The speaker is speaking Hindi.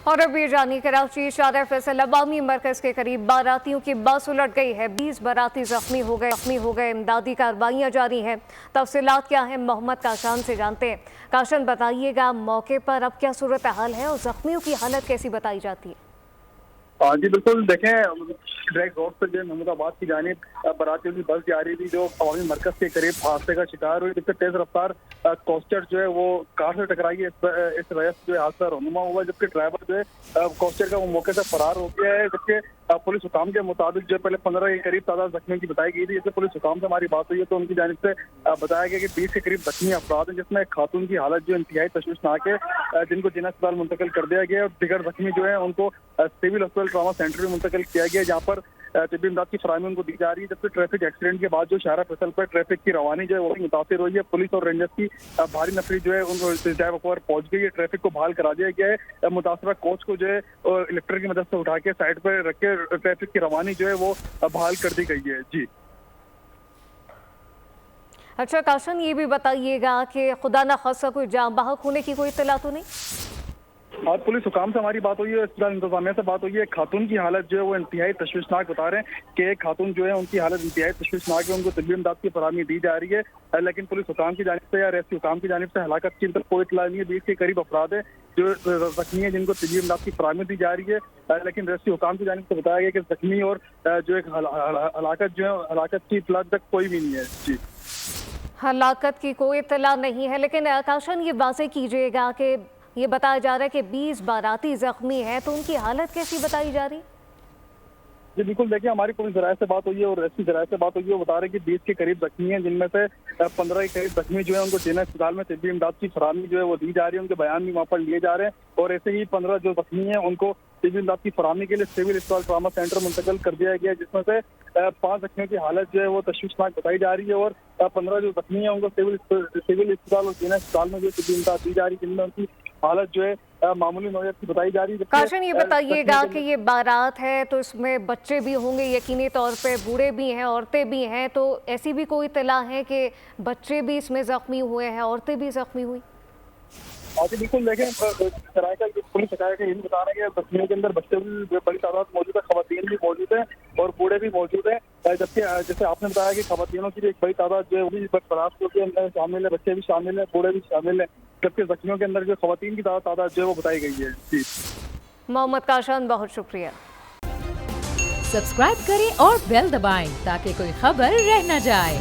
और अब ये जानिए कराची शादार फैसल अवामी मरकज के करीब बारातियों की बस उलट गई है। 20 बाराती जख्मी हो गए। इमदादी कार्रवाइयाँ जारी हैं। तफसीलात क्या है मोहम्मद काशान से जानते हैं। काशान बताइएगा, मौके पर अब क्या सूरत हाल है और जख्मियों की हालत कैसी बताई जाती है? जी बिल्कुल, देखें डायरेक्ट रोड पर जो है महमूदाबाद की जानिब बारातियों की बस जा रही थी जो अवामी मरकज के करीब हादसे का शिकार हुई, जिससे तेज रफ्तार कोस्टर जो है वो कार से टकराई है। इस वजह से जो है हादसा रोनुमा हुआ, जबकि ड्राइवर जो है कोस्टर का वो मौके से फरार हो गया है। जबकि पुलिस हुकाम के मुताबिक जो पहले 15 के करीब तादाद जख्मियों की बताई गई थी। जैसे पुलिस हुकाम से हमारी बात हुई है तो उनकी जानिब से बताया गया कि 20 के करीब जख्मी अफराद हैं, जिसमें एक खातून की हालत जो इंतहाई तशवीशनाक है, जिनको जिला अस्पताल मुंतकिल कर दिया गया है। और दिगर जख्मी जो है उनको सिविल अस्पताल ट्रामा सेंटर में मुंतकिल किया गया, जहाँ पर तिब्बी इमदाद की फराहमी उनको दी जा रही है। जबकि ट्रैफिक एक्सीडेंट के बाद जो शाहरा फैसल पर ट्रैफिक की रवानी जो है वो भी मुतासिर हुई है। पुलिस और रेंजर्स की भारी नफरी जो है उनको वकूवर पहुंच गई है। ट्रैफिक को बहाल करा दिया गया है। मुतासरा कोच को जो है इलेक्ट्रिक की मदद से उठा के साइड पर रख के ट्रैफिक की रवानी जो है वो बहाल कर दी गई है। जी अच्छा काशन, ये भी बताइएगा कि खुदा न खासा कोई जान बहक होने की कोई इत्तला तो नहीं? और पुलिस हुकाम से हमारी बात हुई है, अस्पताल इंतजामिया से बात हुई है। खातून की हालत जो है वो इंतहाई तशवीशनाक बता रहे हैं कि एक खातून जो है उनकी हालत इंतहाई तशवीशनाक है। उनको तिब्बी इमदाद की फराहमी दी जा रही है, लेकिन पुलिस हुकाम की जानिब से या रेस्क्यू हुकाम की जानिब से हलाकत की कोई इतला नहीं है। 20 के करीब अफराद है जो जख्मी है, जिनको तिब्बी इमदाद की फराहमी दी जा रही है, लेकिन रेस्क्यू हुकाम की जानिब से बताया गया कि जख्मी और जो एक हलाकत जो है हलाकत की इतला तक कोई भी नहीं है। जी हलाकत की कोई इत्तला नहीं है, लेकिन काशन ये वाज़ेह कीजिएगा कि ये बताया जा रहा है कि 20 बाराती जख्मी हैं, तो उनकी हालत कैसी बताई जा रही? जी बिल्कुल, देखिए हमारी पुलिस जराये से बात हुई है और रेस्क्यू जराये से बात हुई है। वो बता रहे हैं कि 20 के करीब जख्मी हैं, जिनमें से 15 के करीब जख्मी जो है उनको जिला अस्पताल में तिब्बी इमदाद की फराहमी जो है वो दी जा रही है। उनके बयान भी वहाँ पर लिए जा रहे हैं और ऐसे ही 15 जो जख्मी हैं उनको तिब्बी इमदाद की फराहमी के लिए सिविल अस्पताल ट्रामा सेंटर मुंतकिल कर दिया गया है, जिसमें से 5 जख्मियों की हालत जो है वो तशवीशनाक बताई जा रही है और 15 जो जख्मी है उनको सिविल अस्पताल और जिला अस्पताल में जो तिब्बी इमदाद दी जा रही है, जिनमें उनकी हालत जो है मामूली नौयत की बताई जा रही है। काशन, ये बताइएगा कि ये बारात है तो इसमें बच्चे भी होंगे यकीनी तौर पे, बूढ़े भी हैं, औरतें भी हैं, तो ऐसी भी कोई इत्तला है कि बच्चे भी इसमें जख्मी हुए हैं, औरतें भी जख्मी हुई? जी बिल्कुल, देखें सराय का पुलिस शिकायत है, यही बता रहे हैं कि बच्चियों के अंदर बच्चे भी बड़ी तादाद मौजूद है, खवातीन भी मौजूद है और बूढ़े भी मौजूद है। जबकि जैसे आपने बताया कि खवातीनों की भी एक बड़ी तादाद जो है वो भी बरातियों के अंदर शामिल है, बच्चे भी शामिल है, बूढ़े भी शामिल है। जबकि जख्मियों के अंदर जो खवातीन की तादाद जो है वो बताई गई है। जी मोहम्मद काशान, बहुत शुक्रिया। सब्सक्राइब करें और बेल दबाएं ताकि कोई खबर रह न जाए।